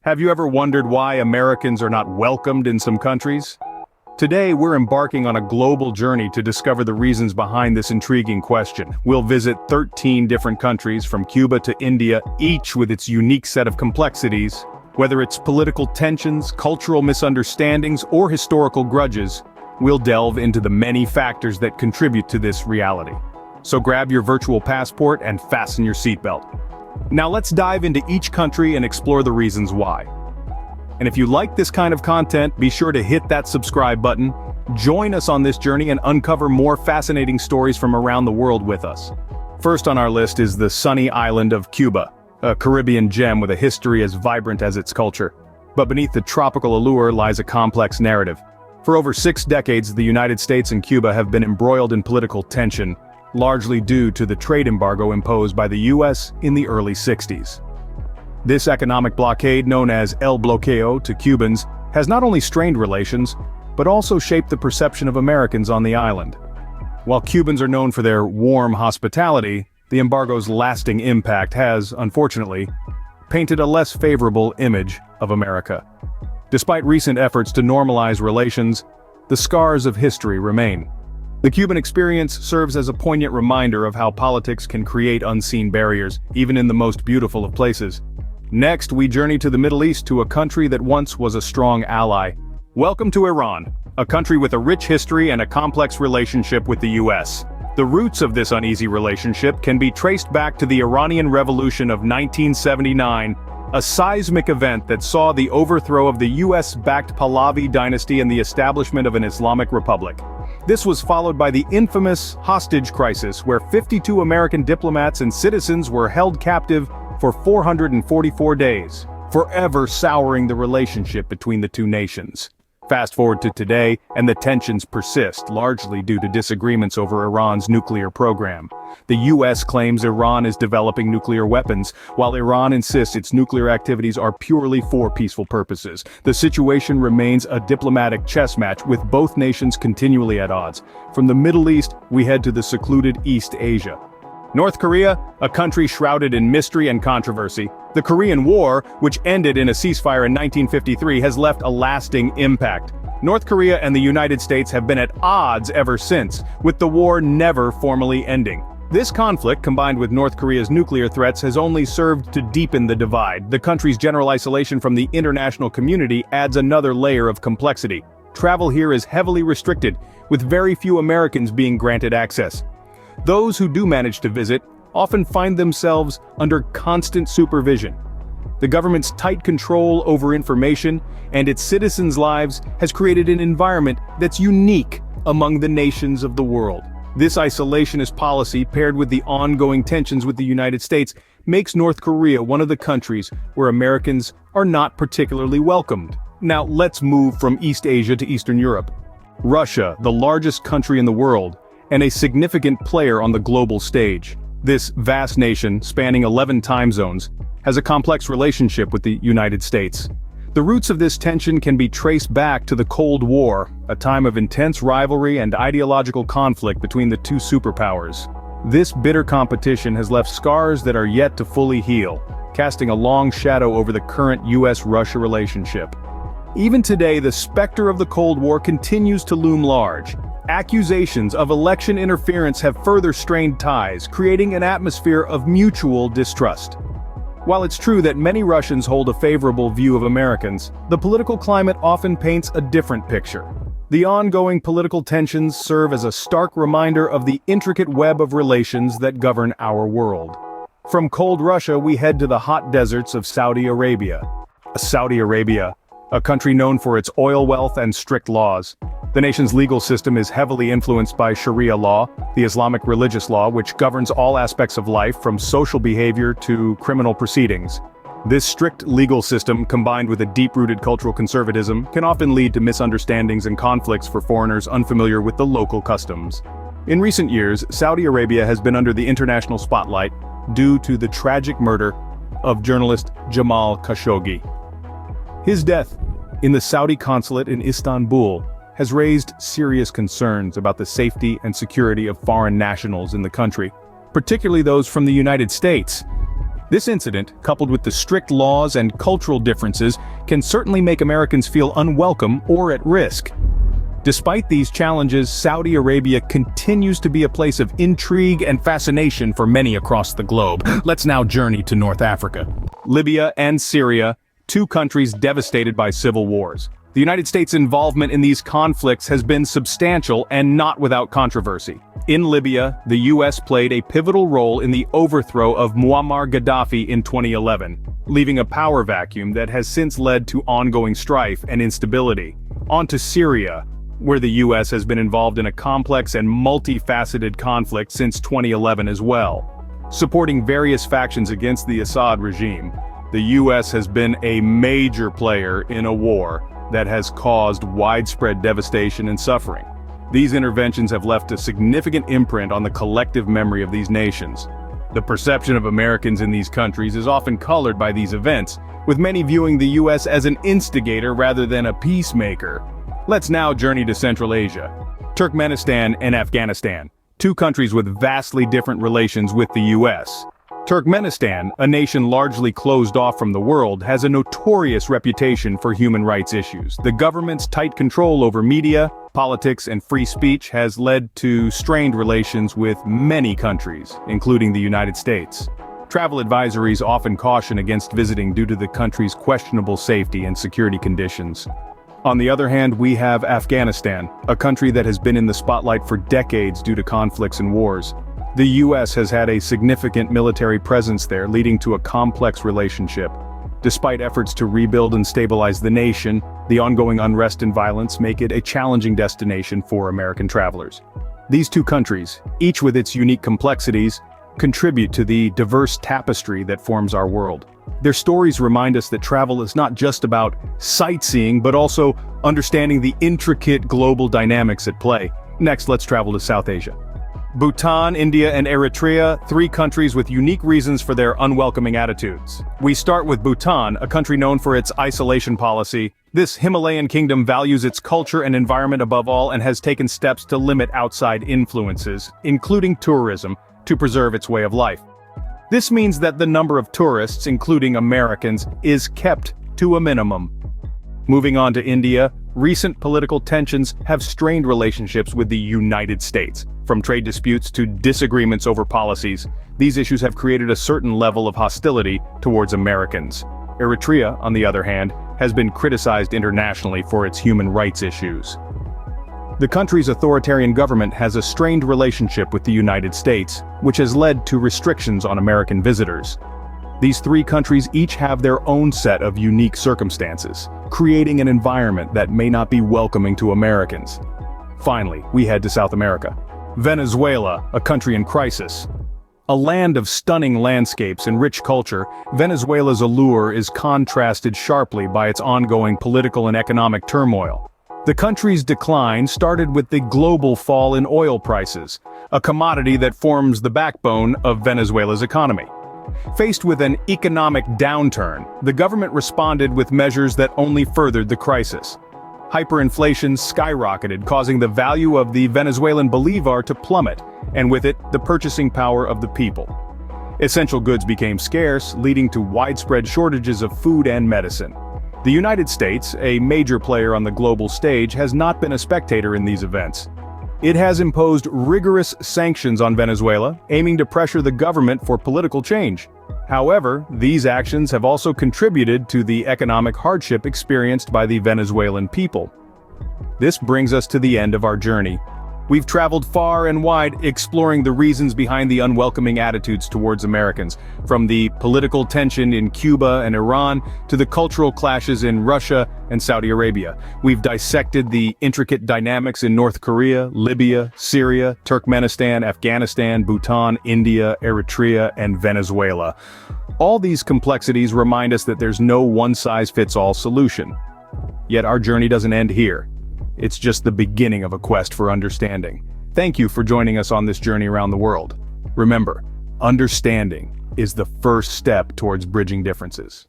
Have you ever wondered why Americans are not welcomed in some countries? Today, we're embarking on a global journey to discover the reasons behind this intriguing question. We'll visit 13 different countries from Cuba to India, each with its unique set of complexities. Whether it's political tensions, cultural misunderstandings, or historical grudges, we'll delve into the many factors that contribute to this reality. So grab your virtual passport and fasten your seatbelt. Now let's dive into each country and explore the reasons why. And if you like this kind of content, be sure to hit that subscribe button. Join us on this journey and uncover more fascinating stories from around the world with us. First on our list is the sunny island of Cuba, a Caribbean gem with a history as vibrant as its culture. But beneath the tropical allure lies a complex narrative. For over 6 decades, the United States and Cuba have been embroiled in political tension, largely due to the trade embargo imposed by the US in the early 60s. This economic blockade, known as El Bloqueo to Cubans, has not only strained relations, but also shaped the perception of Americans on the island. While Cubans are known for their warm hospitality, the embargo's lasting impact has, unfortunately, painted a less favorable image of America. Despite recent efforts to normalize relations, the scars of history remain. The Cuban experience serves as a poignant reminder of how politics can create unseen barriers, even in the most beautiful of places. Next, we journey to the Middle East, to a country that once was a strong ally. Welcome to Iran, a country with a rich history and a complex relationship with the US. The roots of this uneasy relationship can be traced back to the Iranian Revolution of 1979, a seismic event that saw the overthrow of the US-backed Pahlavi dynasty and the establishment of an Islamic republic. This was followed by the infamous hostage crisis, where 52 American diplomats and citizens were held captive for 444 days, forever souring the relationship between the two nations. Fast forward to today, and the tensions persist, largely due to disagreements over Iran's nuclear program. The US claims Iran is developing nuclear weapons, while Iran insists its nuclear activities are purely for peaceful purposes. The situation remains a diplomatic chess match, with both nations continually at odds. From the Middle East, we head to the secluded East Asia. North Korea, a country shrouded in mystery and controversy. The Korean War, which ended in a ceasefire in 1953, has left a lasting impact. North Korea and the United States have been at odds ever since, with the war never formally ending. This conflict, combined with North Korea's nuclear threats, has only served to deepen the divide. The country's general isolation from the international community adds another layer of complexity. Travel here is heavily restricted, with very few Americans being granted access. Those who do manage to visit often find themselves under constant supervision. The government's tight control over information and its citizens' lives has created an environment that's unique among the nations of the world. This isolationist policy, paired with the ongoing tensions with the United States, makes North Korea one of the countries where Americans are not particularly welcomed. Now let's move from East Asia to Eastern Europe. Russia, the largest country in the world, and a significant player on the global stage. This vast nation, spanning 11 time zones, has a complex relationship with the United States. The roots of this tension can be traced back to the Cold War, a time of intense rivalry and ideological conflict between the two superpowers. This bitter competition has left scars that are yet to fully heal, casting a long shadow over the current US-Russia relationship. Even today, the specter of the Cold War continues to loom large. Accusations of election interference have further strained ties, creating an atmosphere of mutual distrust. While it's true that many Russians hold a favorable view of Americans, the political climate often paints a different picture. The ongoing political tensions serve as a stark reminder of the intricate web of relations that govern our world. From cold Russia, we head to the hot deserts of Saudi Arabia. Saudi Arabia, a country known for its oil wealth and strict laws. The nation's legal system is heavily influenced by Sharia law, the Islamic religious law, which governs all aspects of life from social behavior to criminal proceedings. This strict legal system, combined with a deep-rooted cultural conservatism, can often lead to misunderstandings and conflicts for foreigners unfamiliar with the local customs. In recent years, Saudi Arabia has been under the international spotlight due to the tragic murder of journalist Jamal Khashoggi. His death in the Saudi consulate in Istanbul has raised serious concerns about the safety and security of foreign nationals in the country, particularly those from the United States. This incident, coupled with the strict laws and cultural differences, can certainly make Americans feel unwelcome or at risk. Despite these challenges, Saudi Arabia continues to be a place of intrigue and fascination for many across the globe. Let's now journey to North Africa. Libya and Syria, two countries devastated by civil wars. The United States' involvement in these conflicts has been substantial and not without controversy. In Libya, the U.S. played a pivotal role in the overthrow of Muammar Gaddafi in 2011, leaving a power vacuum that has since led to ongoing strife and instability. On to Syria, where the U.S. has been involved in a complex and multifaceted conflict since 2011 as well. Supporting various factions against the Assad regime, the U.S. has been a major player in a war that has caused widespread devastation and suffering. These interventions have left a significant imprint on the collective memory of these nations. The perception of Americans in these countries is often colored by these events, with many viewing the U.S. as an instigator rather than a peacemaker. Let's now journey to Central Asia. Turkmenistan and Afghanistan, two countries with vastly different relations with the U.S. Turkmenistan, a nation largely closed off from the world, has a notorious reputation for human rights issues. The government's tight control over media, politics, and free speech has led to strained relations with many countries, including the United States. Travel advisories often caution against visiting due to the country's questionable safety and security conditions. On the other hand, we have Afghanistan, a country that has been in the spotlight for decades due to conflicts and wars. The U.S. has had a significant military presence there, leading to a complex relationship. Despite efforts to rebuild and stabilize the nation, the ongoing unrest and violence make it a challenging destination for American travelers. These two countries, each with its unique complexities, contribute to the diverse tapestry that forms our world. Their stories remind us that travel is not just about sightseeing, but also understanding the intricate global dynamics at play. Next, let's travel to South Asia. Bhutan, India, and Eritrea, three countries with unique reasons for their unwelcoming attitudes. We start with Bhutan, a country known for its isolation policy. This Himalayan kingdom values its culture and environment above all and has taken steps to limit outside influences, including tourism, to preserve its way of life. This means that the number of tourists, including Americans, is kept to a minimum. Moving on to India, recent political tensions have strained relationships with the United States. From trade disputes to disagreements over policies, these issues have created a certain level of hostility towards Americans. Eritrea, on the other hand, has been criticized internationally for its human rights issues. The country's authoritarian government has a strained relationship with the United States, which has led to restrictions on American visitors. These three countries each have their own set of unique circumstances, creating an environment that may not be welcoming to Americans. Finally, we head to South America. Venezuela, a country in crisis. A land of stunning landscapes and rich culture, Venezuela's allure is contrasted sharply by its ongoing political and economic turmoil. The country's decline started with the global fall in oil prices, a commodity that forms the backbone of Venezuela's economy. Faced with an economic downturn, the government responded with measures that only furthered the crisis. Hyperinflation skyrocketed, causing the value of the Venezuelan bolivar to plummet, and with it, the purchasing power of the people. Essential goods became scarce, leading to widespread shortages of food and medicine. The United States, a major player on the global stage, has not been a spectator in these events. It has imposed rigorous sanctions on Venezuela, aiming to pressure the government for political change. However, these actions have also contributed to the economic hardship experienced by the Venezuelan people. This brings us to the end of our journey. We've traveled far and wide exploring the reasons behind the unwelcoming attitudes towards Americans, from the political tension in Cuba and Iran to the cultural clashes in Russia and Saudi Arabia. We've dissected the intricate dynamics in North Korea, Libya, Syria, Turkmenistan, Afghanistan, Bhutan, India, Eritrea, and Venezuela. All these complexities remind us that there's no one-size-fits-all solution. Yet our journey doesn't end here. It's just the beginning of a quest for understanding. Thank you for joining us on this journey around the world. Remember, understanding is the first step towards bridging differences.